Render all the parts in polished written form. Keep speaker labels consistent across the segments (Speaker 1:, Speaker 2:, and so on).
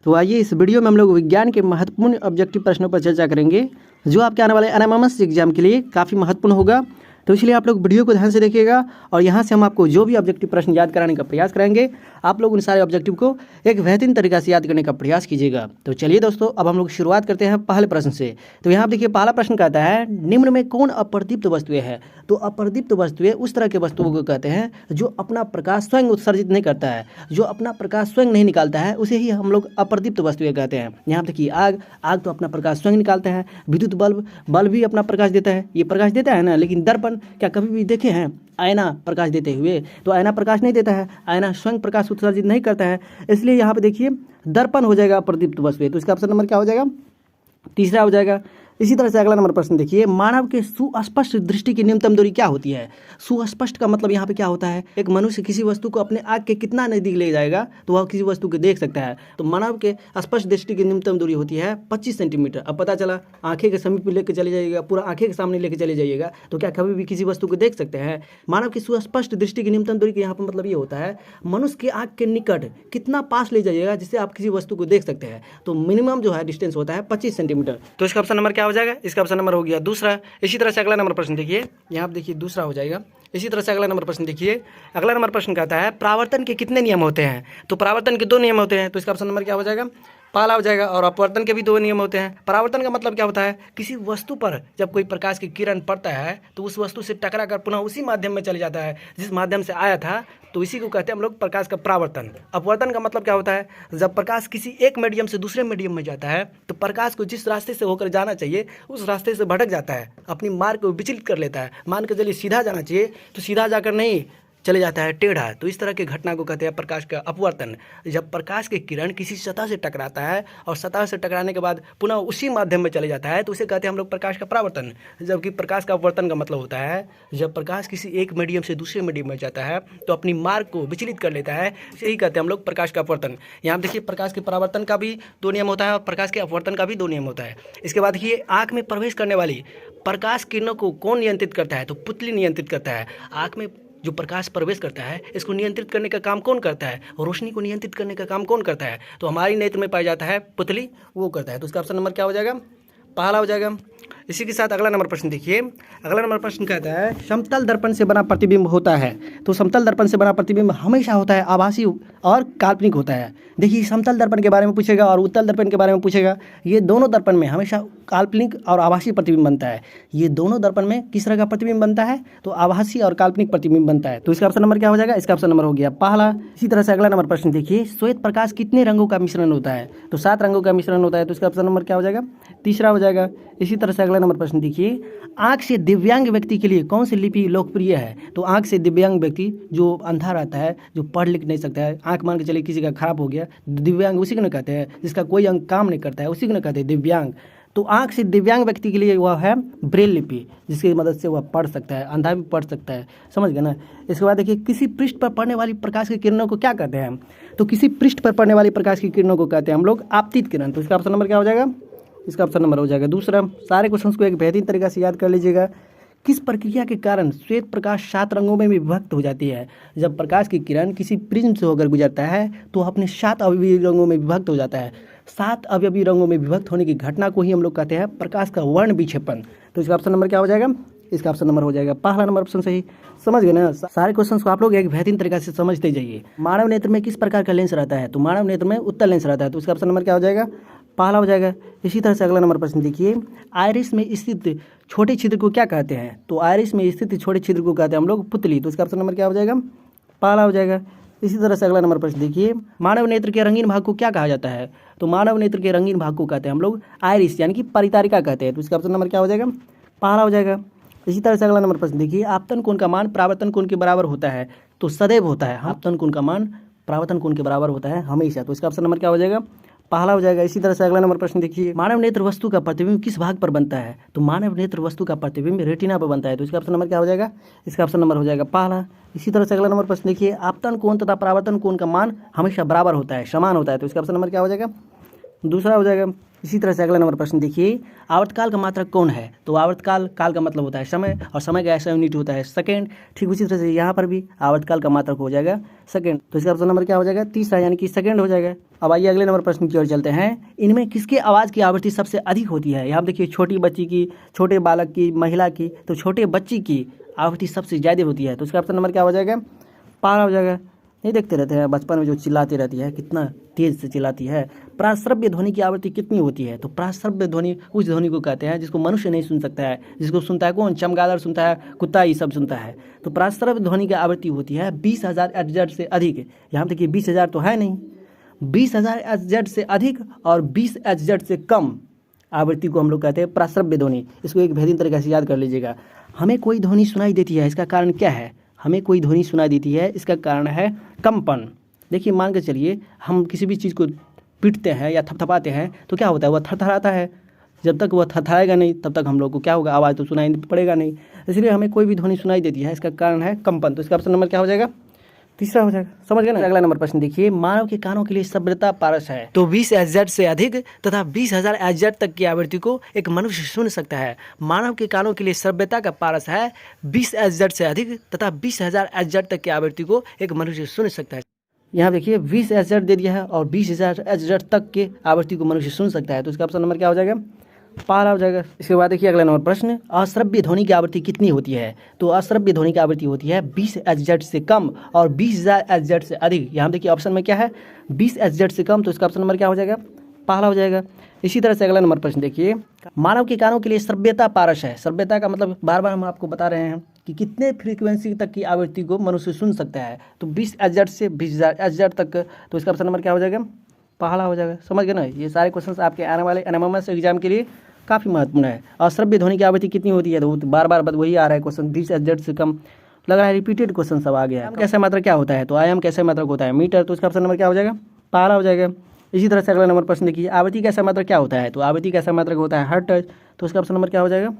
Speaker 1: तो आइए इस वीडियो में हम लोग विज्ञान के महत्वपूर्ण ऑब्जेक्टिव प्रश्नों पर चर्चा करेंगे जो आपके आने वाले एनएमएमएस एग्जाम के लिए काफ़ी महत्वपूर्ण होगा। तो इसलिए आप लोग वीडियो को ध्यान से देखिएगा और यहाँ से हम आपको जो भी ऑब्जेक्टिव प्रश्न याद कराने का प्रयास करेंगे आप लोग उन सारे ऑब्जेक्टिव को एक बेहतरीन तरीका से याद करने का प्रयास कीजिएगा। तो चलिए दोस्तों, अब हम लोग शुरुआत करते हैं पहले प्रश्न से। तो यहाँ देखिए पहला प्रश्न कहता है निम्न में कौन अप्रदीप्त वस्तुएं हैं। तो अप्रदीप्त वस्तुएं उस तरह के वस्तुओं को कहते हैं जो अपना प्रकाश स्वयं उत्सर्जित नहीं करता है, जो अपना प्रकाश स्वयं नहीं निकालता है, उसे ही हम लोग अप्रदीप्त वस्तुएं कहते हैं। यहाँ देखिए आग तो अपना प्रकाश स्वयं निकालता है, विद्युत बल्ब भी अपना प्रकाश देता है, ये प्रकाश देता है ना। लेकिन दर्पण क्या कभी भी देखे हैं आयना प्रकाश देते हुए? तो आयना प्रकाश नहीं देता है, आयना स्वयं प्रकाश उत्सर्जित नहीं करता है। इसलिए यहाँ पे देखिए दर्पण हो जाएगा अप्रदीप्त वस्तुएं। तो इसका ऑप्शन नंबर क्या हो जाएगा? तीसरा हो जाएगा। इसी तरह से अगला नंबर प्रश्न देखिए, मानव के सुस्पष्ट दृष्टि की न्यूनतम दूरी क्या होती है। सुस्पष्ट का मतलब यहाँ पे क्या होता है, एक मनुष्य किसी वस्तु को अपने आँख के कितना नज़दीक ले जाएगा तो वह किसी वस्तु को देख सकता है। तो मानव के स्पष्ट दृष्टि की न्यूनतम दूरी होती है 25 सेंटीमीटर। अब पता चला आंखें के समीप लेकर चले जाइएगा, पूरा आंखें के सामने लेकर चले जाइएगा तो क्या कभी भी किसी वस्तु को देख सकते हैं। मानव की सुस्पष्ट दृष्टि की न्यूनतम दूरी के यहाँ पर मतलब ये होता है मनुष्य की आँख के निकट कितना पास ले जाइएगा जिससे आप किसी वस्तु को देख सकते हैं। तो मिनिमम जो है डिस्टेंस होता है 25 सेंटीमीटर। तो इसका ऑप्शन नंबर क्या हो जाएगा? इसका ऑप्शन हो गया दूसरा। इसी तरह से अगला नंबर प्रश्न देखिए, यहाँ पे देखिए दूसरा हो जाएगा। इसी तरह से अगला नंबर प्रश्न देखिए, अगला नंबर प्रश्न कहता है प्रावर्तन के कितने नियम होते हैं। तो प्रावर्तन के 2 नियम होते हैं। तो इसका ऑप्शन नंबर क्या हो जाएगा? पहला हो जाएगा। और अपवर्तन के भी 2 नियम होते हैं। परावर्तन का मतलब क्या होता है, किसी वस्तु पर जब कोई प्रकाश की किरण पड़ता है तो उस वस्तु से टकरा कर पुनः उसी माध्यम में चले जाता है जिस माध्यम से आया था, तो इसी को कहते हैं हम लोग प्रकाश का परावर्तन। अपवर्तन का मतलब क्या होता है, जब प्रकाश किसी एक मीडियम से दूसरे मीडियम में जाता है तो प्रकाश को जिस रास्ते से होकर जाना चाहिए उस रास्ते से भटक जाता है, अपनी मार्ग को विचलित कर लेता है। मान के चलिए सीधा जाना चाहिए तो सीधा जाकर नहीं चले जाता है टेढ़ा। तो इस तरह की घटना को कहते हैं प्रकाश का अपवर्तन। जब प्रकाश की किरण किसी सतह से टकराता है और सतह से टकराने के बाद पुनः उसी माध्यम में चले जाता है तो उसे कहते हैं हम लोग प्रकाश का परावर्तन। जबकि प्रकाश का अपवर्तन का मतलब होता है जब प्रकाश किसी एक मीडियम से दूसरे मीडियम में जाता है तो अपनी मार्ग को विचलित कर लेता है, यही कहते हैं हम लोग प्रकाश का अपवर्तन। यहाँ देखिए प्रकाश के परावर्तन का भी 2 नियम होता है और प्रकाश के अपवर्तन का भी 2 नियम होता है। इसके बाद देखिए आँख में प्रवेश करने वाली प्रकाश किरणों को कौन नियंत्रित करता है। तो पुतली नियंत्रित करता है। आँख में जो प्रकाश प्रवेश करता है इसको नियंत्रित करने का काम कौन करता है, और रोशनी को नियंत्रित करने का काम कौन करता है? तो हमारी नेत्र में पाया जाता है पुतली, वो करता है। तो इसका ऑप्शन नंबर क्या हो जाएगा? पहला हो जाएगा। इसी के साथ अगला नंबर प्रश्न देखिए, अगला नंबर प्रश्न कहता है समतल दर्पण से बना प्रतिबिंब होता है। तो समतल दर्पण से बना प्रतिबिंब हमेशा होता है आभासी और काल्पनिक होता है। देखिए समतल दर्पण के बारे में पूछेगा और उत्तल दर्पण के बारे में पूछेगा। ये दोनों दर्पण में हमेशा काल्पनिक और आभासी प्रतिबिंब बनता है। ये दोनों दर्पण में किस तरह का प्रतिबिंब बनता है? तो आभासी और काल्पनिक प्रतिबिंब बनता है। तो इसका ऑप्शन नंबर क्या हो जाएगा? इसका ऑप्शन नंबर हो गया पहला। इसी तरह से अगला नंबर प्रश्न देखिए, श्वेत प्रकाश कितने रंगों का मिश्रण होता है। तो 7 रंगों का मिश्रण होता है। तो इसका ऑप्शन नंबर क्या हो जाएगा? तीसरा हो जाएगा। इसी तरह से अगला नंबर प्रश्न देखिए, आंख से दिव्यांग व्यक्ति के लिए कौन सी लिपि लोकप्रिय है। तो आंख से दिव्यांग व्यक्ति जो अंधा रहता है, जो पढ़ लिख नहीं सकता है, आंख मान के चलिए किसी का खराब हो गया, दिव्यांग उसी को न कहते हैं, जिसका कोई अंग काम नहीं करता है उसी को न कहते हैं दिव्यांग। तो आंख से दिव्यांग व्यक्ति के लिए वह है ब्रेल लिपि, जिसकी मदद से वह पढ़ सकता है, अंधा भी पढ़ सकता है। समझ गए ना। इसके बाद देखिए किसी पृष्ठ पर पड़ने वाली प्रकाश की किरणों को क्या कहते हैं। तो किसी पृष्ठ पर पड़ने वाली प्रकाश की किरणों को कहते हैं हम लोग आपतित किरण। तो इसका ऑप्शन नंबर क्या हो जाएगा? इसका ऑप्शन नंबर हो जाएगा दूसरा। सारे क्वेश्चंस को एक बेहतरीन तरीके से याद कर लीजिएगा। किस प्रक्रिया के कारण श्वेत प्रकाश 7 रंगों में विभक्त हो जाती है। जब प्रकाश की किरण किसी प्रिज्म से होकर गुजरता है तो अपने 7 अवयवी रंगों में विभक्त हो जाता है। 7 अवयवी रंगों में विभक्त होने की घटना को ही हम लोग कहते हैं प्रकाश का वर्ण विक्षेपण। तो इसका ऑप्शन नंबर क्या हो जाएगा? इसका ऑप्शन नंबर हो जाएगा पहला नंबर ऑप्शन सही। समझ गए ना। सारे क्वेश्चंस को आप लोग एक बेहतरीन तरीके से समझते जाइए। मानव नेत्र में किस प्रकार का लेंस रहता है। तो मानव नेत्र में उत्तल लेंस रहता है। तो इसका ऑप्शन नंबर क्या हो जाएगा? पहला हो जाएगा। इसी तरह से अगला नंबर प्रश्न देखिए, आइरिस में स्थित छोटे छिद्र को क्या कहते हैं। तो आइरिस में स्थित छोटे छिद्र को कहते हैं हम लोग पुतली। तो इसका ऑप्शन नंबर क्या हो जाएगा? पहला हो जाएगा। इसी तरह से अगला नंबर प्रश्न देखिए, मानव नेत्र के रंगीन भाग को क्या कहा जाता है। तो मानव नेत्र के रंगीन भाग को कहते हैं हम लोग आइरिस यानी कि परितारिका कहते हैं। तो इसका ऑप्शन नंबर क्या हो जाएगा? पहला हो जाएगा। इसी तरह से अगला नंबर प्रश्न देखिए, आपतन कोण का मान परावर्तन कोण के बराबर होता है। तो सदैव होता है। आपतन कोण का मान परावर्तन कोण के बराबर होता है हमेशा। तो इसका ऑप्शन नंबर क्या हो जाएगा? पहला हो जाएगा। इसी तरह से अगला नंबर प्रश्न देखिए, मानव नेत्र वस्तु का प्रतिबिंब किस भाग पर बनता है। तो मानव नेत्र वस्तु का प्रतिबिंब रेटिना पर बनता है। तो इसका ऑप्शन नंबर क्या हो जाएगा? इसका ऑप्शन नंबर हो जाएगा पहला। इसी तरह से अगला नंबर प्रश्न देखिए, आपतन कोण तथा परावर्तन कोण का मान हमेशा बराबर होता है, समान होता है। तो इसका ऑप्शन नंबर क्या हो जाएगा? दूसरा हो जाएगा इसी तरह से अगला नंबर प्रश्न देखिए, आवर्तकाल का मात्रक कौन है? तो आवर्तकाल, काल का मतलब होता है समय और समय का ऐसा यूनिट होता है सेकंड। ठीक उसी तरह से यहाँ पर भी आवर्तकाल का मात्रक हो जाएगा सेकंड। तो इसका ऑप्शन नंबर क्या हो जाएगा? तीसरा, यानी कि सेकंड हो जाएगा। अब आइए अगले नंबर प्रश्न की ओर चलते हैं। इनमें किसकी आवाज़ की आवृत्ति सबसे अधिक होती है? यहाँ देखिए, छोटी बच्ची की, छोटे बालक की, महिला की। तो छोटे बच्ची की आवृत्ति सबसे ज़्यादा होती है। तो इसका ऑप्शन नंबर क्या हो जाएगा? पहला हो जाएगा। नहीं देखते रहते हैं बचपन में जो चिल्लाती रहती है, कितना तेज से चिल्लाती है। प्राश्रव्य ध्वनि की आवृत्ति कितनी होती है? तो प्राश्रव्य ध्वनि उस ध्वनि को कहते हैं जिसको मनुष्य नहीं सुन सकता है, जिसको सुनता है कौन? चमगादड़ सुनता है, कुत्ता, ये सब सुनता है। तो प्राश्रव्य ध्वनि की आवृत्ति होती है 20,000 HZ से अधिक। यहाँ देखिए 20,000 तो है नहीं, 20,000 HZ से अधिक और 20 HZ से कम आवृत्ति को हम लोग कहते हैं प्राश्रव्य ध्वनि। इसको एक बेहतरीन तरीके से याद कर लीजिएगा। हमें कोई ध्वनि सुनाई देती है, इसका कारण क्या है? हमें कोई ध्वनि सुनाई देती है, इसका कारण है कंपन। देखिए, मान के चलिए हम किसी भी चीज़ को पीटते हैं या थपथपाते हैं तो क्या होता है? वह थरथराता है। जब तक वह थरथराएगा नहीं तब तक हम लोग को क्या होगा? आवाज़ तो सुनाई पड़ेगा नहीं। इसलिए हमें कोई भी ध्वनि सुनाई देती है, इसका कारण है कंपन। तो इसका ऑप्शन नंबर क्या हो जाएगा? तीसरा हो जाएगा। समझ गए ना? अगला नंबर प्रश्न देखिए, मानव के कानों के लिए सभ्यता पारस है। तो 20 HZ से अधिक तथा 20,000 HZ तक की आवृत्ति को एक मनुष्य सुन सकता है। मानव के कानों के लिए सभ्यता का पारस है 20 HZ से अधिक तथा 20,000 HZ तक की आवृत्ति को एक मनुष्य सुन सकता है। यहाँ देखिए 20 HZ दे दिया है और 20,000 HZ तक के आवृत्ति को मनुष्य सुन सकता है। तो इसका ऑप्शन नंबर क्या हो जाएगा? पहला हो जाएगा। इसके बाद देखिए अगला नंबर प्रश्न, अश्रव्य ध्वनि की आवृत्ति कितनी होती है? तो अश्रव्य ध्वनि की आवृत्ति होती है 20 HZ से कम और 20,000 HZ से अधिक। यहाँ देखिए ऑप्शन में क्या है? 20 HZ से कम। तो इसका ऑप्शन नंबर क्या हो जाएगा? पहला हो जाएगा। इसी तरह से अगला नंबर प्रश्न देखिए, मानव के कानों के लिए सभ्यता पारस है। सभ्यता का मतलब बार बार हम आपको बता रहे हैं कि कितने फ्रीक्वेंसी तक की आवृत्ति को मनुष्य सुन सकता है। तो 20 HZ से 20,000 HZ तक। तो इसका ऑप्शन नंबर क्या हो जाएगा? पहला हो जाएगा। समझ गए ना? ये सारे क्वेश्चन आपके आने वाले एनएमएमएस एग्जाम के लिए काफ़ी महत्वपूर्ण है। अश्रव्य ध्वनि की आवृत्ति कितनी होती है? तो बार बार वही आ रहा है क्वेश्चन, 20 HZ से कम। लग रहा है रिपीटेड क्वेश्चन सब आ गया है। कैसे मात्रक क्या होता है? तो आयाम कैसे मात्रक होता है? मीटर। तो इसका ऑप्शन नंबर क्या हो जाएगा? पहला हो जाएगा। इसी तरह से अगला नंबर प्रश्न देखिए, आवृत्ति कैसा मात्रक क्या होता है? तो आवृत्ति कैसा मात्रक होता है? हर्ट्ज। तो इसका ऑप्शन नंबर क्या हो जाएगा?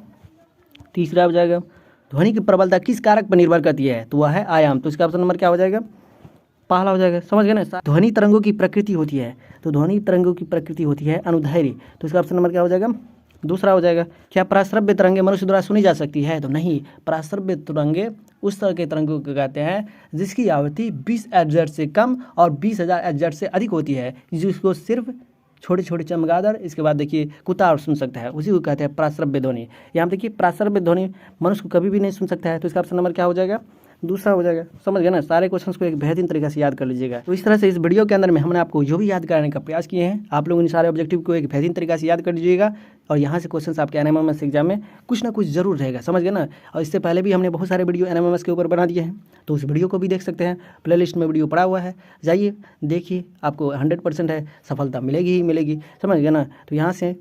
Speaker 1: तीसरा हो जाएगा। ध्वनि की प्रबलता किस कारक पर निर्भर करती है? तो वह है आयाम। तो इसका ऑप्शन नंबर क्या हो जाएगा? पहला हो जाएगा। समझ गए ना? ध्वनि तरंगों की प्रकृति होती है। तो ध्वनि तरंगों की प्रकृति होती है अनुदैर्घ्य। तो इसका ऑप्शन नंबर क्या हो जाएगा? दूसरा हो जाएगा। क्या प्राश्रव्य तरंगे मनुष्य द्वारा सुनी जा सकती है? तो नहीं, प्राश्रव्य तरंगे उस तरह के तरंगों को कहते हैं जिसकी आवृत्ति 20 HZ से कम और 20,000 HZ से अधिक होती है, जिसको सिर्फ छोटे छोटे चमगादड़, इसके बाद देखिए कुत्ता और सुन सकता है, उसी को कहते हैं प्राश्रव्य ध्वनि। यहाँ देखिए प्राश्रव्य ध्वनि मनुष्य को कभी भी नहीं सुन सकता है। तो इसका ऑप्शन नंबर क्या हो जाएगा? दूसरा हो जाएगा। समझ गए ना? सारे क्वेश्चंस को एक बेहतरीन तरीके से याद कर लीजिएगा। तो इस तरह से इस वीडियो के अंदर में हमने आपको जो भी याद कराने का प्रयास किए हैं, आप लोग इन सारे ऑब्जेक्टिव को एक बेहतरीन तरीके से याद कर लीजिएगा और यहाँ से क्वेश्चंस आपके एनएमएमएस एग्जाम में कुछ ना कुछ जरूर रहेगा। समझ गए ना? और इससे पहले भी हमने बहुत सारे वीडियो एनएमएमएस के ऊपर बना दिए हैं, तो उस वीडियो को भी देख सकते हैं। प्ले लिस्ट में वीडियो पड़ा हुआ है, जाइए देखिए, आपको 100% है सफलता मिलेगी ही मिलेगी। समझ गए ना? तो यहाँ से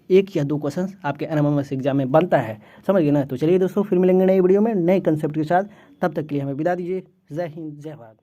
Speaker 1: 1 या 2 क्वेश्चन आपके एनएमएमएस एग्जाम में बनता है। समझ गए ना? तो चलिए दोस्तों, फिर मिलेंगे नई वीडियो में नए कंसेप्ट के साथ। तब तक के लिए हमें विदा दीजिए। जय हिंद, जय भारत।